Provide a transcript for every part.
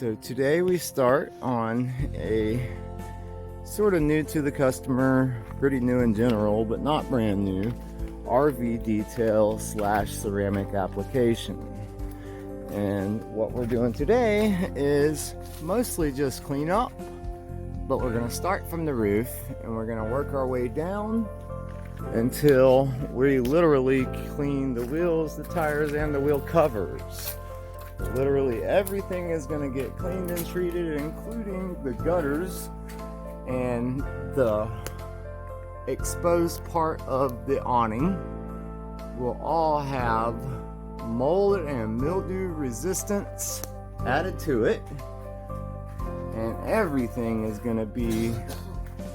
So today we start on a sort of new to the customer, pretty new in general, but not brand new, RV detail / ceramic application. And what we're doing today is mostly just clean up, but we're going to start from the roof and we're going to work our way down until we literally clean the wheels, the tires, and the wheel covers. Literally everything is going to get cleaned and treated, including the gutters and the exposed part of the awning will all have mold and mildew resistance added to it, and everything is going to be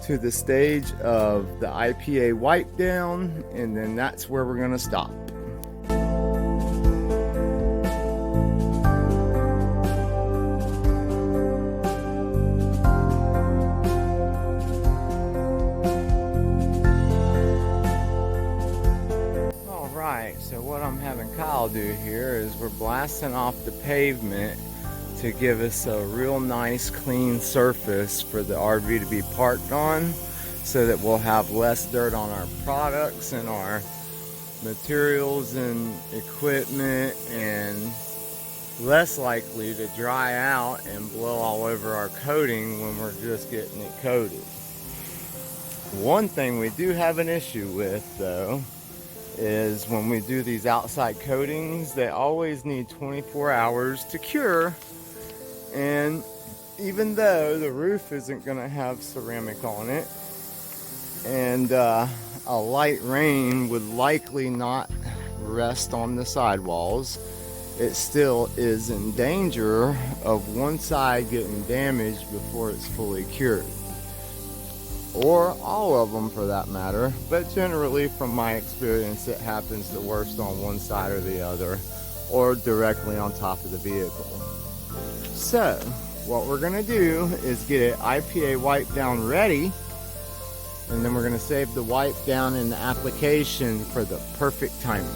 to the stage of the IPA wipe down, and then that's where we're going to stop. So what I'm having Kyle do here is we're blasting off the pavement to give us a real nice clean surface for the RV to be parked on, so that we'll have less dirt on our products and our materials and equipment, and less likely to dry out and blow all over our coating when we're just getting it coated. One thing we do have an issue with though is when we do these outside coatings, they always need 24 hours to cure, and even though the roof isn't going to have ceramic on it, and a light rain would likely not rest on the sidewalls, it still is in danger of one side getting damaged before it's fully cured, or all of them for that matter. But generally, from my experience, it happens the worst on one side or the other, or directly on top of the vehicle. So what we're going to do is get it IPA wipe down ready, and then we're going to save the wipe down in the application for the perfect timing.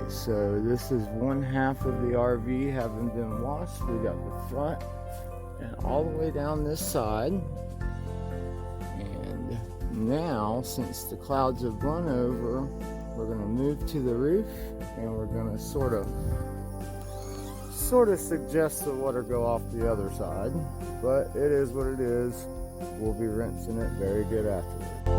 So this is one half of the RV having been washed. We got the front and all the way down this side. And now, since the clouds have run over, we're going to move to the roof, and we're going to sort of suggest the water go off the other side. But it is what it is. We'll be rinsing it very good afterwards.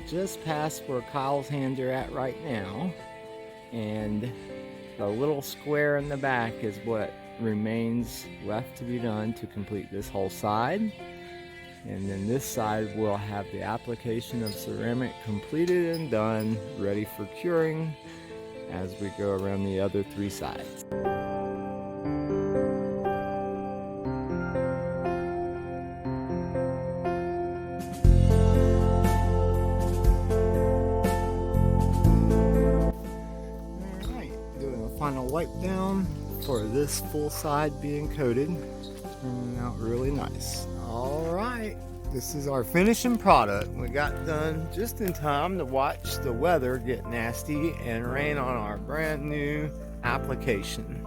Just past where Kyle's hands are at right now, and the little square in the back is what remains left to be done to complete this whole side. And then this side will have the application of ceramic completed and done, ready for curing as we go around the other three sides. Final wipe down for this full side being coated, turning out really nice. All right, this is our finishing product. We got done just in time to watch the weather get nasty and rain on our brand new application.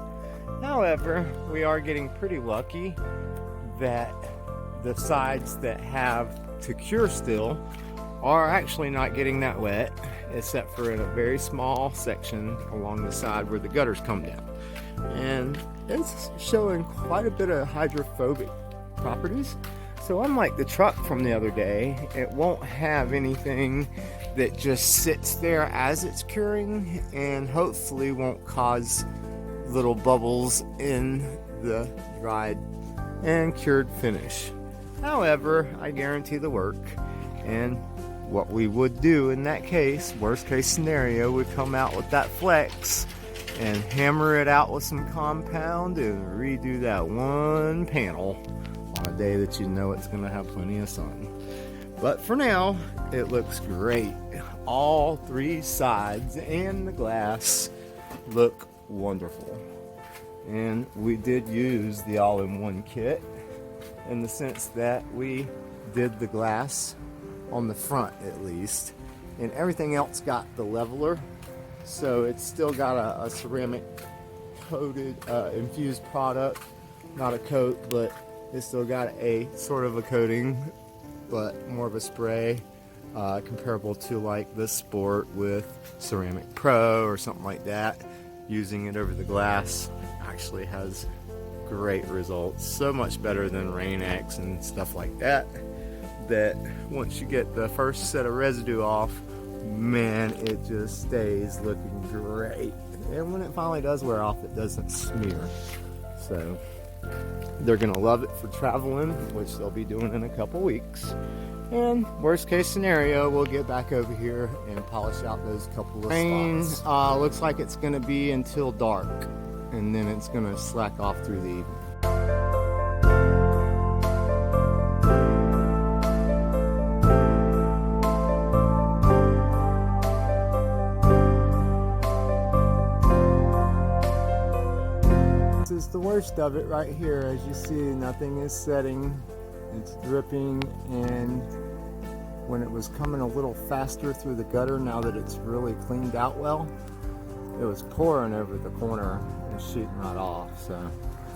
However, we are getting pretty lucky that the sides that have to cure still are actually not getting that wet, except for in a very small section along the side where the gutters come down. And it's showing quite a bit of hydrophobic properties. So unlike the truck from the other day, it won't have anything that just sits there as it's curing, and hopefully won't cause little bubbles in the dried and cured finish. However, I guarantee the work, and what we would do in that case, worst case scenario, would come out with that flex and hammer it out with some compound and redo that one panel on a day that you know it's going to have plenty of sun. But for now, it looks great. All three sides and the glass look wonderful. And we did use the all-in-one kit in the sense that we did the glass on the front at least, and everything else got the leveler, so it's still got a ceramic coated infused product, not a coat, but it's still got a sort of a coating, but more of a spray, comparable to like the Sport with Ceramic Pro or something like that. Using it over the glass actually has great results, so much better than Rain-X and stuff like that, that once you get the first set of residue off, man, it just stays looking great. And when it finally does wear off, it doesn't smear. So they're gonna love it for traveling, which they'll be doing in a couple weeks. And worst case scenario, we'll get back over here and polish out those couple of spots. Rain looks like it's gonna be until dark, and then it's gonna slack off through the evening. This is the worst of it right here. As you see, nothing is setting. It's dripping, and when it was coming a little faster through the gutter, now that it's really cleaned out well, it was pouring over the corner and shooting right off. So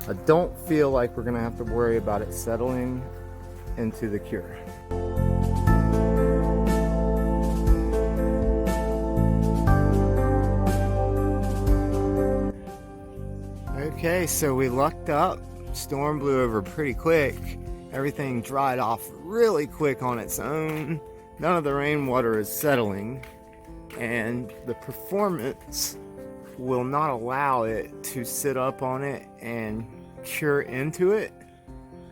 I don't feel like we're gonna have to worry about it settling into the cure. Okay, so we lucked up. Storm blew over pretty quick. Everything dried off really quick on its own. None of the rainwater is settling, and the performance will not allow it to sit up on it and cure into it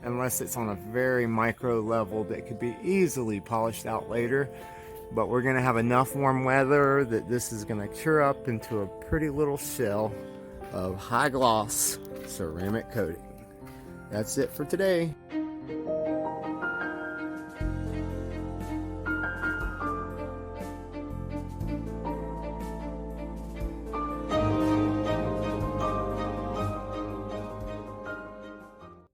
unless it's on a very micro level that could be easily polished out later. But we're gonna have enough warm weather that this is gonna cure up into a pretty little shell of high gloss ceramic coating. That's it for today.